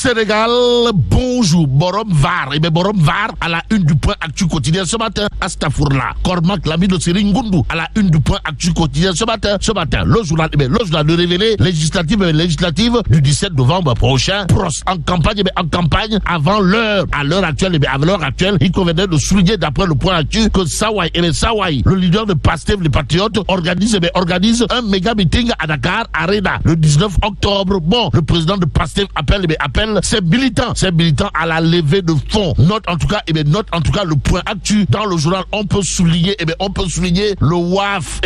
Sénégal, bonjour, Borom Var. Et bien Borom Var à la une du point actu quotidien ce matin, Astafourla. Cormac, l'ami de Sering Ngundu, à la une du point actu quotidien ce matin, le journal de révéler législative du 17 novembre prochain, en campagne, avant l'heure. À l'heure actuelle, il convenait de souligner d'après le point actu que Sawai, le leader de Pastef, les Patriotes, organise un méga meeting à Dakar Arena le 19 octobre. Bon, le président de Pastef appelle ses militants à la levée de fonds. Note en tout cas le point actu dans le journal. On peut souligner le WAF,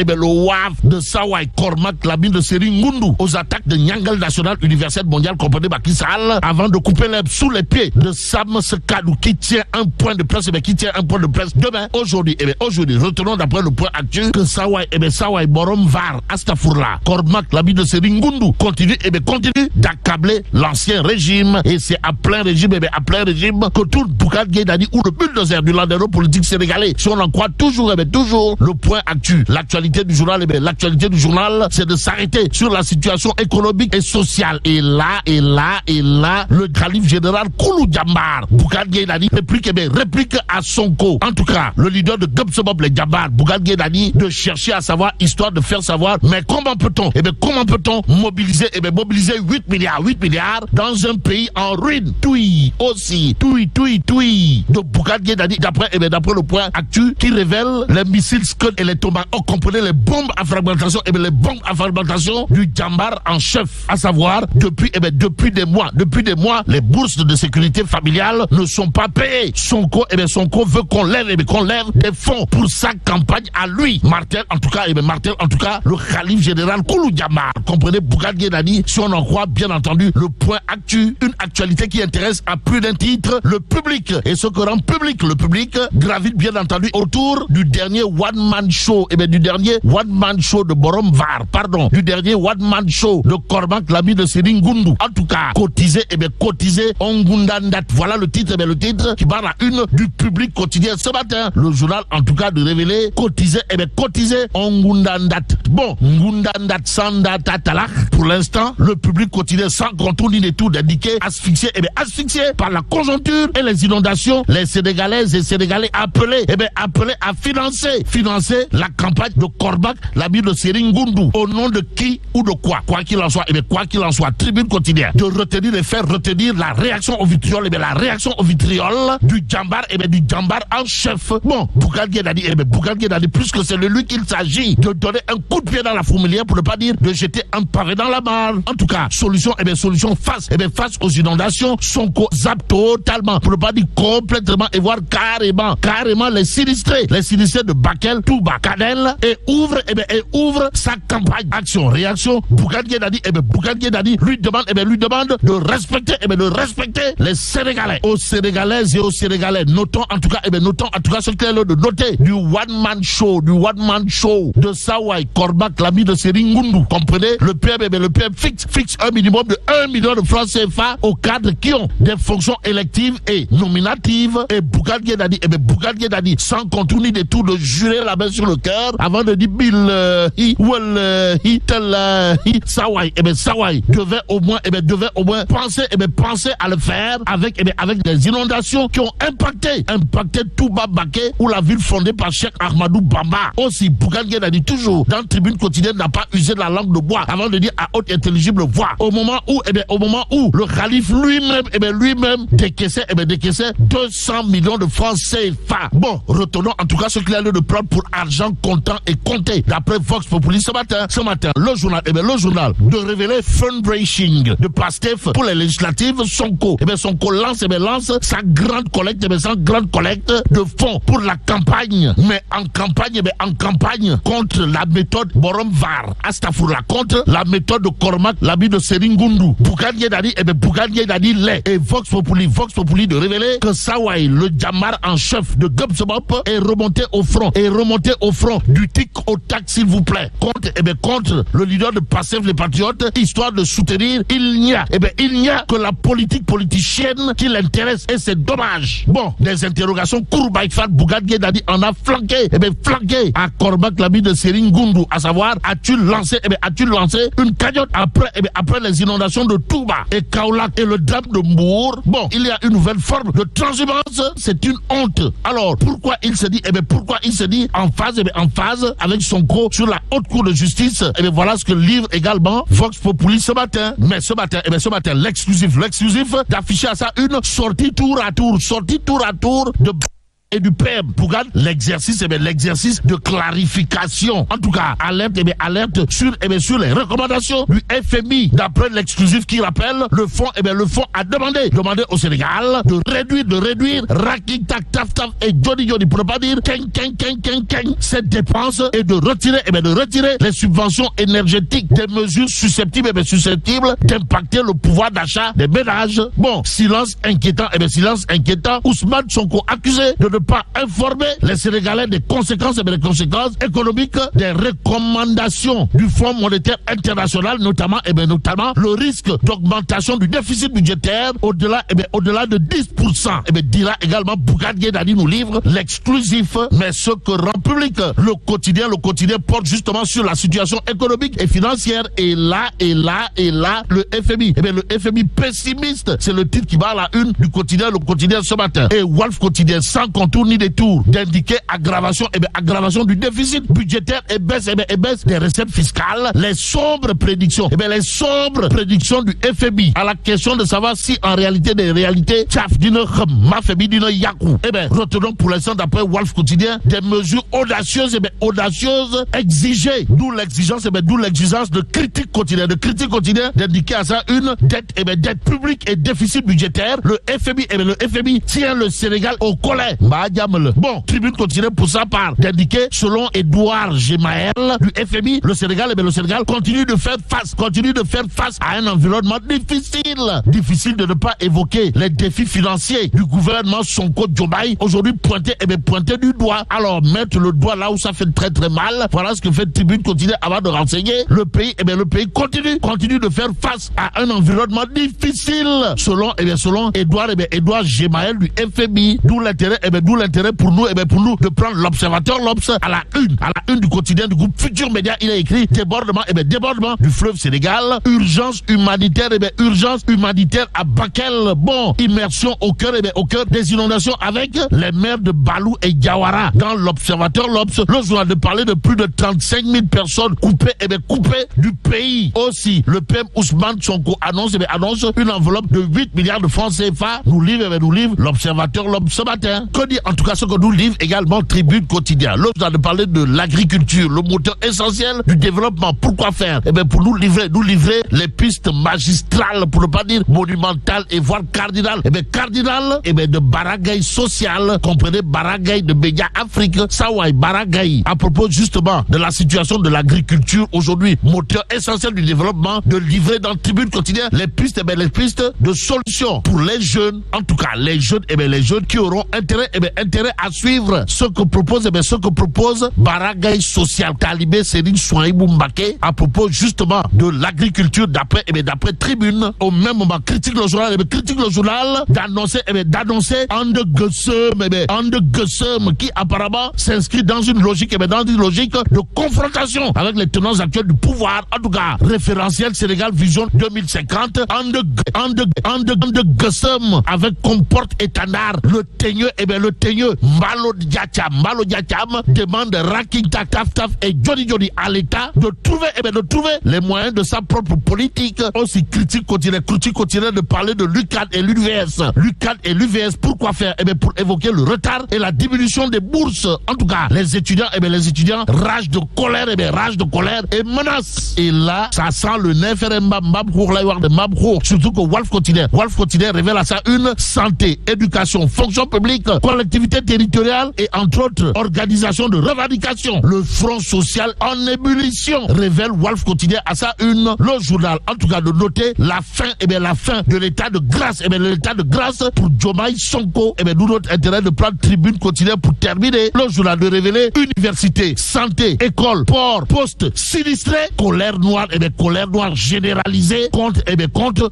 de Sawai, Cormac, l'ami de Sering Ngundu aux attaques de Nyangal National Universel Mondial, comprenez Macky Sall, avant de couper l'herbe sous les pieds de Sam Sekadou qui tient un point de presse, demain, aujourd'hui, retenons d'après le point actu que Sawai, Borom Var, Astafourla, Cormac, l'ami de Sering Ngundu continue d'accabler l'ancien régime, et c'est à plein régime que tout Bougane Gueye Dany ou le bulldozer du landerneau politique sénégalais, si on en croit toujours le point actu. L'actualité du journal, c'est de s'arrêter sur la situation économique et sociale. Et là, le calife général Koulou Djambar, Bougane Gueye Dany réplique à Sonko. En tout cas, le leader de Gubsebop, les Djambar, Bougane Gueye Dany, de chercher à savoir, histoire de faire savoir, mais comment peut-on mobiliser 8 milliards dans un pays en ruine. Toui de Bougane Gueye Dany, d'après le point actu qui révèle les missiles Scud et les Tomahawk, comprenez les bombes à fragmentation du Djambar en chef, à savoir depuis des mois les bourses de sécurité familiale ne sont pas payées. Sonko veut qu'on lève des fonds pour sa campagne à lui. Martel en tout cas le calife général Koulou Djambar, comprenez Bougane Gueye Dany, si on en croit bien entendu le point actu, une actualité qui intéresse à plus d'un titre le public, et ce que rend public le public gravite bien entendu autour du dernier one-man show, de Borom Var, du dernier one-man show de Cormac, l'ami de Sering Ngundu. En tout cas, cotisé Ongundandat. Voilà le titre qui barre la une du public quotidien ce matin. Le journal en tout cas de révéler cotisé Ongundandat. Bon, Ngundandat sans data talak. Pour l'instant, le public quotidien sans contour ni détour d'indiquer asphyxié par la conjoncture et les inondations, les Sénégalaises et Sénégalais appelés à financer la campagne de Cormac, l'ami de Sering Ngundu. Au nom de qui ou de quoi? Quoi qu'il en soit, tribune quotidienne de retenir la réaction au vitriol, du Djambar, du Djambar en chef. Bon, Bougane Gueye Dany, plus que c'est de lui qu'il s'agit de donner un coup de pied dans la fourmilière, pour ne pas dire de jeter un pavé dans la mare. En tout cas, solution face aux inondations. Sonko zappe totalement, pour ne pas dire complètement, et voir carrément les sinistrés de Bakel, Touba, Kanel, et ouvre sa campagne. Action, réaction. Bougane Gueye Dany lui demande de respecter les Sénégalais. Aux Sénégalaises et aux Sénégalais, notons en tout cas ce qu'il est là de noter du one-man show de Sawai, Cormac, l'ami de Sering Ngundu. Comprenez, le PM fixe un minimum de 1 million de francs CFA aux cadres qui ont des fonctions électives et nominatives. Et Bougane Gueye Dany, sans contour ni détour, de jurer la main sur le cœur avant de dire Sawai devait au moins penser à le faire avec des inondations qui ont impacté Touba Baké ou la ville fondée par Cheikh Ahmadou Bamba. Aussi, Bougane Gueye Dany, toujours dans Tribune quotidienne, n'a pas usé de la langue de bois avant de dire à haute intelligible voix. Au moment où le calife lui-même décaissait 200 millions de francs CFA. Bon, retenons en tout cas ce qu'il a lieu de prendre pour argent comptant et compté. D'après Vox Populi ce matin, le journal de révéler fundraising de Pastef pour les législatives. Sonko lance sa grande collecte de fonds pour la campagne. Mais en campagne contre la méthode Borom Var, Astafourla, contre la méthode de Cormac, l'ami de Sering Ngundu. Bougane Gueye Dany l'est. Et Vox Populi de révéler que Sawai, le Djambar en chef de Gubsebop, est remonté au front du tic au tac, s'il vous plaît, contre le leader de Pastef, les Patriotes, histoire de soutenir. Il n'y a que la politique politicienne qui l'intéresse, et c'est dommage. Bon, des interrogations Kourbaïfat, Bougane Gueye Dany en a flanqué à Cormac, l'ami de Sering Ngundu, à savoir, as-tu lancé une cagnotte après les inondations de Touba et Kaolack, et le drame de Mbour, bon, il y a une nouvelle forme de transhumance, c'est une honte. Alors, pourquoi il se dit, pourquoi il se dit en phase avec Sonko sur la haute cour de justice, voilà ce que livre également Vox Populi ce matin. Mais ce matin, l'exclusif d'afficher à ça une sortie tour à tour de et du PM pour l'exercice de clarification. En tout cas, alerte sur les recommandations du FMI. D'après l'exclusif qui rappelle, le fonds a demandé au Sénégal de réduire Raking Tak Taf Taf et Johnny pour ne pas dire cette dépense et de retirer les subventions énergétiques, des mesures susceptibles d'impacter le pouvoir d'achat des ménages. Bon, silence inquiétant. Ousmane Sonko accusé de ne pas informer les Sénégalais des conséquences économiques des recommandations du Fonds monétaire international, notamment le risque d'augmentation du déficit budgétaire au-delà de 10%. Dira également Bougane Gueye Dany nous livre l'exclusif, mais ce que rend public le quotidien porte justement sur la situation économique et financière. Et là, le FMI, le FMI pessimiste, c'est le titre qui va à la une du quotidien, le quotidien ce matin. Et Wolf Quotidien sans contour ni détour d'indiquer aggravation du déficit budgétaire et baisse des recettes fiscales. Les sombres prédictions du FMI à la question de savoir si en réalité retenons pour l'instant d'après Wolf Quotidien des mesures audacieuses exigées, d'où l'exigence de critique quotidienne d'indiquer à ça une dette publique et déficit budgétaire. Le FMI tient le Sénégal au collet. Bon, Tribune continue pour sa part d'indiquer, selon Edouard Gemaël du FMI, le Sénégal continue de faire face à un environnement difficile de ne pas évoquer les défis financiers du gouvernement Sonko Diomaye, aujourd'hui pointé du doigt. Alors mettre le doigt là où ça fait très très mal, voilà ce que fait Tribune continue avant de renseigner. Le pays continue de faire face à un environnement difficile, selon Edouard Gemaël du FMI, d'où l'intérêt pour nous de prendre l'Observateur l'Obs à la une du quotidien du groupe Futur Média. Il a écrit débordement du fleuve Sénégal, urgence humanitaire à Bakel. Bon, immersion au cœur des inondations avec les maires de Balou et Diawara. Dans l'Observateur l'Obs, le journal de parler de plus de 35 000 personnes coupées du pays. Aussi, le PM Ousmane Sonko annonce une enveloppe de 8 milliards de francs CFA. Nous livre l'Observateur l'Obs ce matin. Que dit en tout cas ce que nous livre également Tribune Quotidien. L'autre a de parler de l'agriculture, le moteur essentiel du développement. Pourquoi faire? Pour nous livrer les pistes magistrales, pour ne pas dire monumentales et voire cardinales. Cardinal, de baragaï social, comprenez baragaï de Média Afrique, Sawai baragaï, à propos justement de la situation de l'agriculture aujourd'hui, moteur essentiel du développement, de livrer dans Tribune Quotidien les pistes de solutions pour les jeunes, en tout cas les jeunes qui auront intérêt à suivre ce que propose baragaï social Talibé Serine Souaïbou Mbaké à propos justement de l'agriculture d'après Tribune. Au même moment critique le journal d'annoncer Ande Gussum qui apparemment s'inscrit dans une logique de confrontation avec les tenants actuels du pouvoir. En tout cas, référentiel Sénégal Vision 2050. Ande Gussum avec comporte étendard le teigneux Mbalo Diacham demande Raking Tak Taf Taf et Johnny à l'État de trouver les moyens de sa propre politique. Aussi critique quotidien de parler de l'UCAD et l'UVS. Pourquoi faire? Pour évoquer le retard et la diminution des bourses. En tout cas, les étudiants rage de colère et menace. Et là, ça sent le nerf surtout que Wolf Quotidien révèle à ça une santé, éducation, fonction publique, collectivité territoriale et entre autres organisations de revendication. Le front social en ébullition, révèle Wolf Quotidien à ça une. Le journal, en tout cas, de noter la fin de l'état de grâce, pour Diomaye Sonko. Nous notre intérêt de prendre Tribune Quotidien pour terminer. Le journal de révéler université, santé, école, port, poste sinistré, colère noire généralisée contre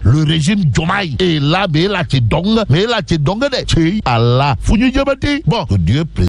le régime Diomaye. Et là, mais là, c'est donc, Allah, bon, que Dieu plaît.